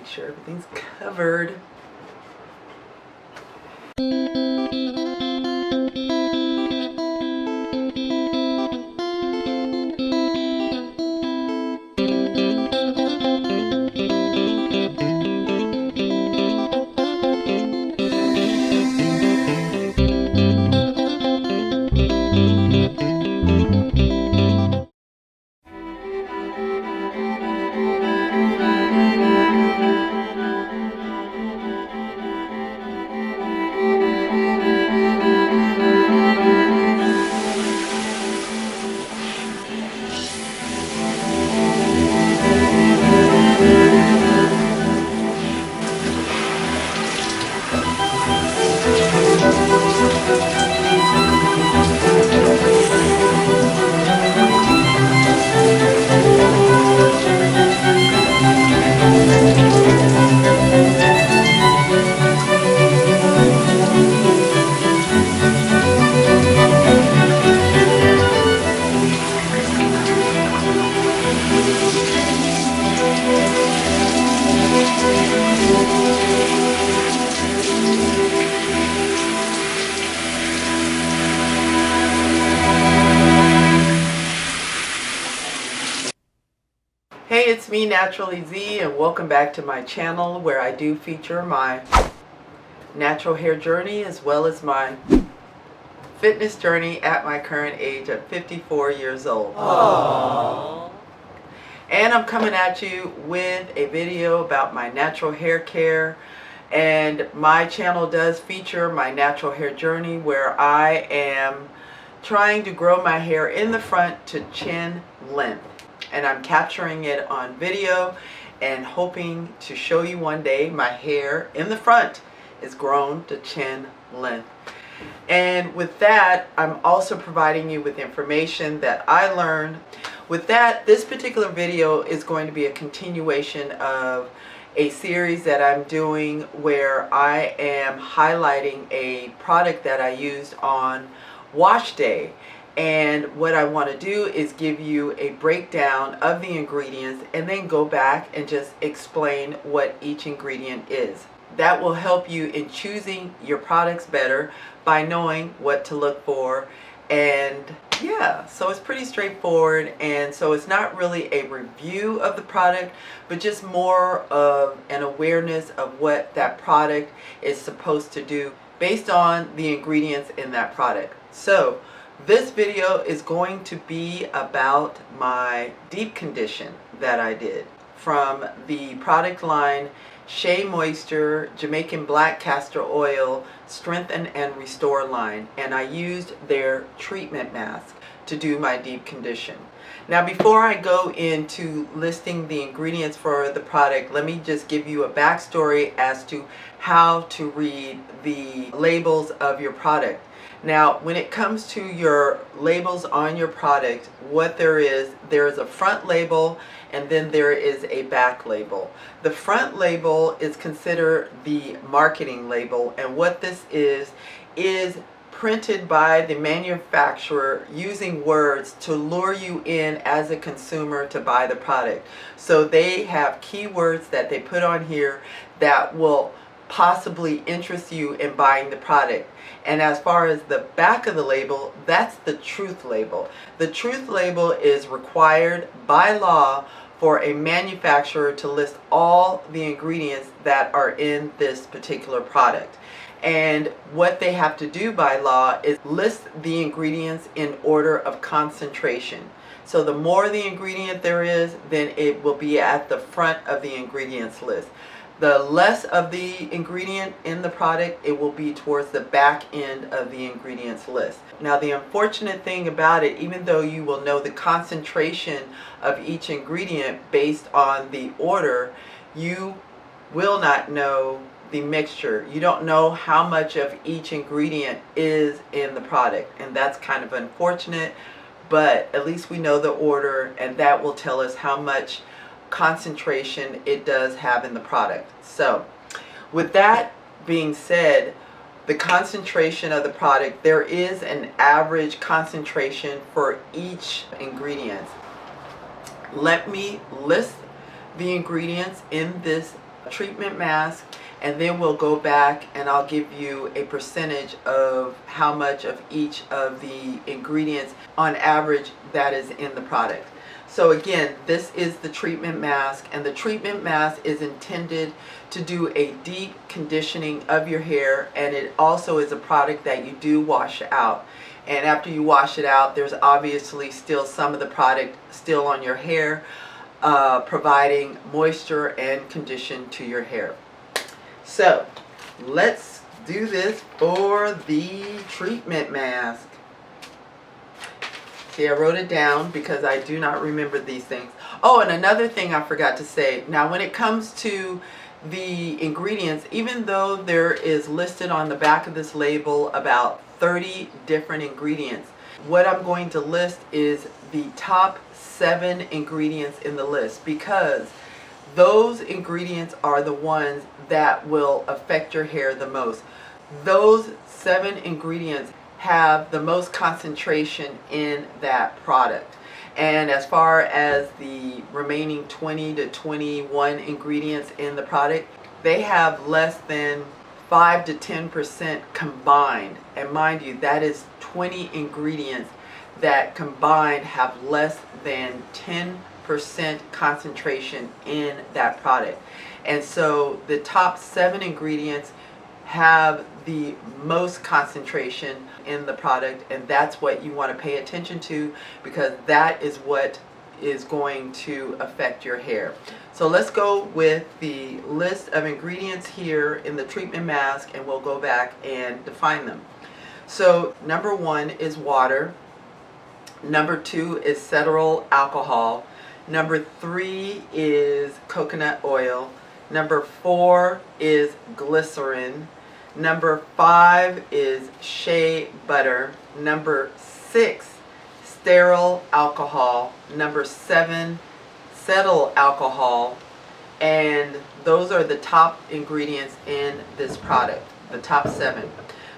make sure everything's covered. Hey, it's me, Naturally Z, and welcome back to my channel where I do feature my natural hair journey as well as my fitness journey at my current age of 54 years old. Aww. And I'm coming at you with a video about my natural hair care, and my channel does feature my natural hair journey where I am trying to grow my hair in the front to chin length. And I'm capturing it on video and hoping to show you one day my hair in the front is grown to chin length. And with that, I'm also providing you with information that I learned. With that, this particular video is going to be a continuation of a series that I'm doing where I am highlighting a product that I used on wash day. And what I want to do is give you a breakdown of the ingredients and then go back and just explain what each ingredient is. That will help you in choosing your products better by knowing what to look for. And yeah, so it's pretty straightforward, and so it's not really a review of the product, but just more of an awareness of what that product is supposed to do based on the ingredients in that product. So this video is going to be about my deep condition that I did from the product line Shea Moisture Jamaican Black Castor Oil Strengthen and Restore line, and I used their treatment mask to do my deep condition. Now, before I go into listing the ingredients for the product, let me just give you a backstory as to how to read the labels of your product. Now, when it comes to your labels on your product, what there is a front label and then there is a back label. The front label is considered the marketing label, and what this is printed by the manufacturer using words to lure you in as a consumer to buy the product. So they have keywords that they put on here that will possibly interest you in buying the product. And as far as the back of the label, that's the truth label. The truth label is required by law for a manufacturer to list all the ingredients that are in this particular product. And what they have to do by law is list the ingredients in order of concentration. So the more the ingredient there is, then it will be at the front of the ingredients list. The less of the ingredient in the product, it will be towards the back end of the ingredients list. Now, the unfortunate thing about it, even though you will know the concentration of each ingredient based on the order, you will not know the mixture. You don't know how much of each ingredient is in the product, and that's kind of unfortunate, but at least we know the order, and that will tell us how much concentration it does have in the product. So with that being said, the concentration of the product, there is an average concentration for each ingredient. Let me list the ingredients in this treatment mask, and then we'll go back and I'll give you a percentage of how much of each of the ingredients on average that is in the product. So again, this is the treatment mask, and the treatment mask is intended to do a deep conditioning of your hair, and it also is a product that you do wash out. And after you wash it out, there's obviously still some of the product still on your hair, providing moisture and condition to your hair. So let's do this for the treatment mask. See, I wrote it down because I do not remember these things. Oh, and another thing I forgot to say. Now, when it comes to the ingredients, even though there is listed on the back of this label about 30 different ingredients, what I'm going to list is the top 7 ingredients in the list, because those ingredients are the ones that will affect your hair the most. Those 7 ingredients have the most concentration in that product. And as far as the remaining 20 to 21 ingredients in the product, they have less than 5 to 10% combined. And mind you, that is 20 ingredients that combined have less than 10% concentration in that product. And so the top 7 ingredients have the most concentration in the product, and that's what you want to pay attention to, because that is what is going to affect your hair. So let's go with the list of ingredients here in the treatment mask, and we'll go back and define them. So number 1 is water. Number 2 is cetyl alcohol. Number 3 is coconut oil. Number 4 is glycerin. Number 5 is shea butter. Number 6, sterile alcohol. Number 7, cetyl alcohol. And those are the top ingredients in this product, the top 7.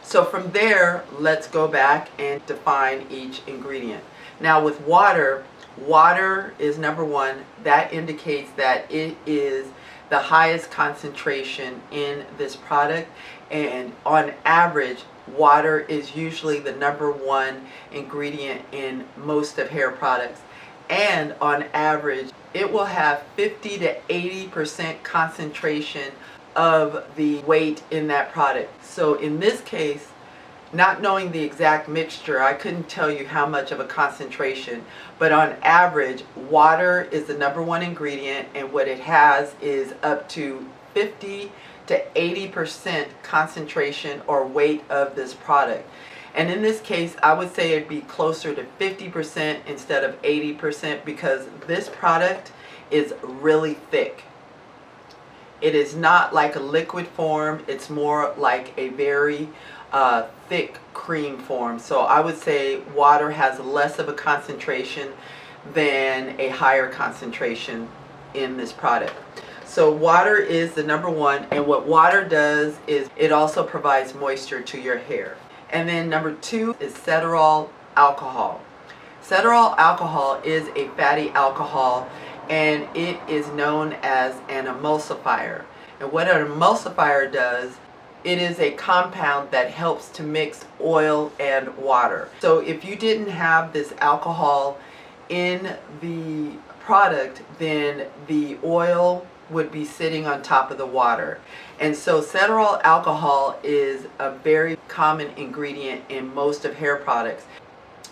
So from there, let's go back and define each ingredient. Now with water, water is number 1. That indicates that it is the highest concentration in this product, and on average, water is usually the number 1 ingredient in most of hair products, and on average it will have 50 to 80% concentration of the weight in that product. So in this case, not knowing the exact mixture, I couldn't tell you how much of a concentration, but on average, water is the number 1 ingredient, and what it has is up to 50 to 80% concentration or weight of this product. And in this case, I would say it'd be closer to 50% instead of 80%, because this product is really thick. It is not like a liquid form, it's more like a very thick cream form. So I would say water has less of a concentration than a higher concentration in this product. So water is the number 1, and what water does is it also provides moisture to your hair. And then number 2 is cetyl alcohol. Cetyl alcohol is a fatty alcohol, and it is known as an emulsifier. And what an emulsifier does, it is a compound that helps to mix oil and water. So if you didn't have this alcohol in the product, then the oil would be sitting on top of the water. And so cetyl alcohol is a very common ingredient in most of hair products.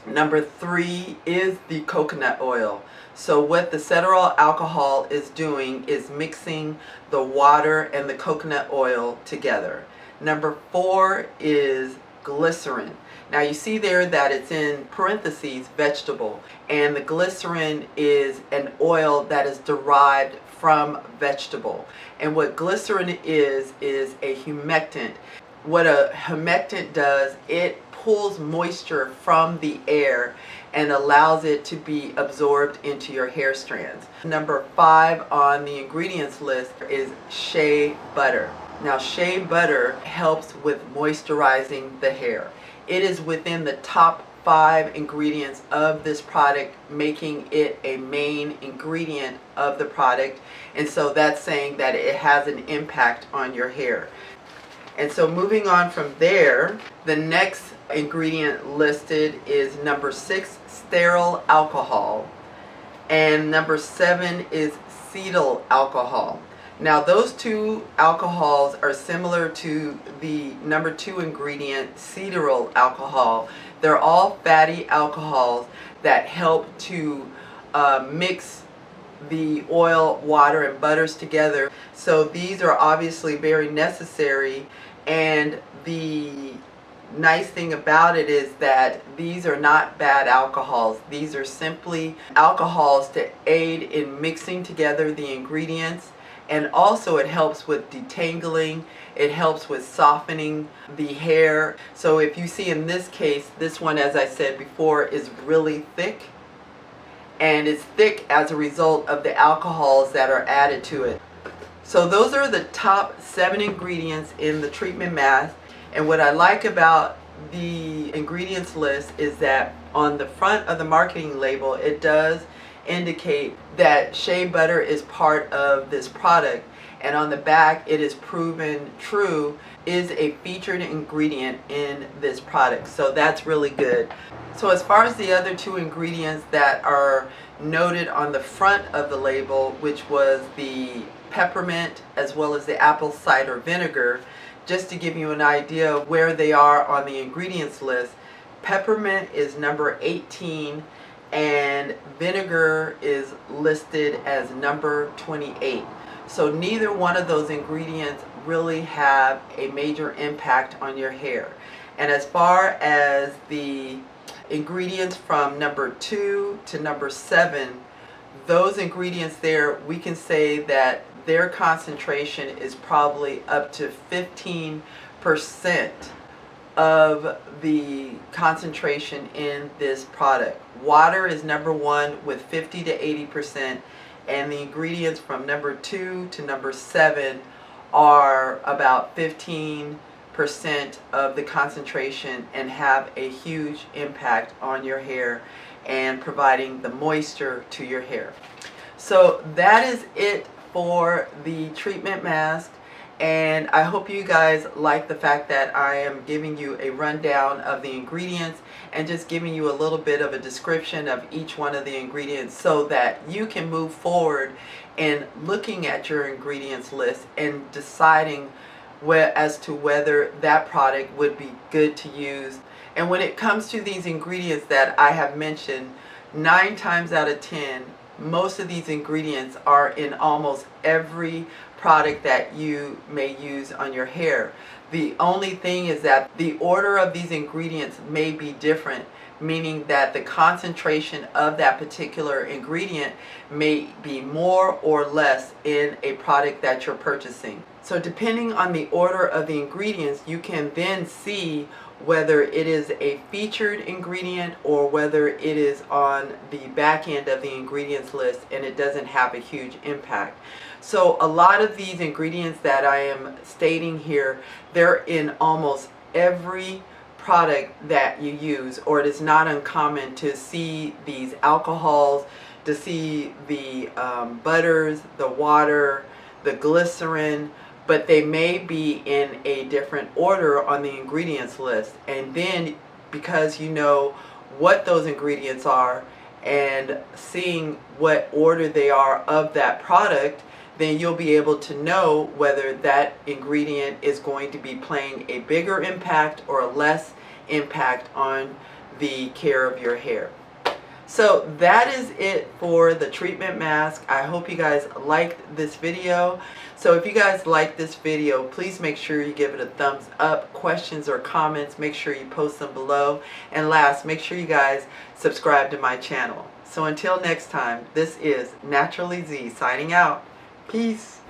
Number 3 is the coconut oil. So what the cetyl alcohol is doing is mixing the water and the coconut oil together. Number 4 is glycerin. Now you see there that it's in parentheses vegetable, and the glycerin is an oil that is derived from vegetable. And what glycerin is a humectant. What a humectant does, it pulls moisture from the air and allows it to be absorbed into your hair strands. Number 5 on the ingredients list is shea butter. Now shea butter helps with moisturizing the hair. It is within the top 5 ingredients of this product, making it a main ingredient of the product. And so that's saying that it has an impact on your hair. And so moving on from there, the next ingredient listed is number 6, stearyl alcohol, and number 7 is cetyl alcohol. Now those two alcohols are similar to the number 2 ingredient, cetyl alcohol. They're all fatty alcohols that help to mix the oil, water, and butters together. So these are obviously very necessary, and the nice thing about it is that these are not bad alcohols. These are simply alcohols to aid in mixing together the ingredients, and also it helps with detangling. It helps with softening the hair. So if you see in this case, this one, as I said before, is really thick, and it's thick as a result of the alcohols that are added to it. So those are the top 7 ingredients in the treatment mask. And what I like about the ingredients list is that on the front of the marketing label, it does indicate that shea butter is part of this product, and on the back it is proven true is a featured ingredient in this product. So that's really good. So as far as the other 2 ingredients that are noted on the front of the label, which was the peppermint as well as the apple cider vinegar, just to give you an idea of where they are on the ingredients list, peppermint is number 18 and vinegar is listed as number 28. So neither one of those ingredients really have a major impact on your hair. And as far as the ingredients from number 2 to number 7, those ingredients there, we can say that their concentration is probably up to 15% of the concentration in this product. Water is number 1 with 50 to 80%, and the ingredients from number 2 to number 7 are about 15% of the concentration and have a huge impact on your hair and providing the moisture to your hair. So that is it for the treatment mask, and I hope you guys like the fact that I am giving you a rundown of the ingredients and just giving you a little bit of a description of each one of the ingredients so that you can move forward in looking at your ingredients list and deciding as to whether that product would be good to use. And when it comes to these ingredients that I have mentioned, 9 times out of 10, most of these ingredients are in almost every product that you may use on your hair. The only thing is that the order of these ingredients may be different, meaning that the concentration of that particular ingredient may be more or less in a product that you're purchasing. So depending on the order of the ingredients, you can then see whether it is a featured ingredient or whether it is on the back end of the ingredients list and it doesn't have a huge impact. So a lot of these ingredients that I am stating here, they're in almost every product that you use, or it is not uncommon to see these alcohols, to see the butters, the water, the glycerin, but they may be in a different order on the ingredients list. And then because you know what those ingredients are and seeing what order they are of that product, then you'll be able to know whether that ingredient is going to be playing a bigger impact or a less impact on the care of your hair. So that is it for the treatment mask. I hope you guys liked this video. So if you guys like this video, please make sure you give it a thumbs up. Questions or comments, make sure you post them below. And last, make sure you guys subscribe to my channel. So until next time, this is Naturally Z signing out. Peace.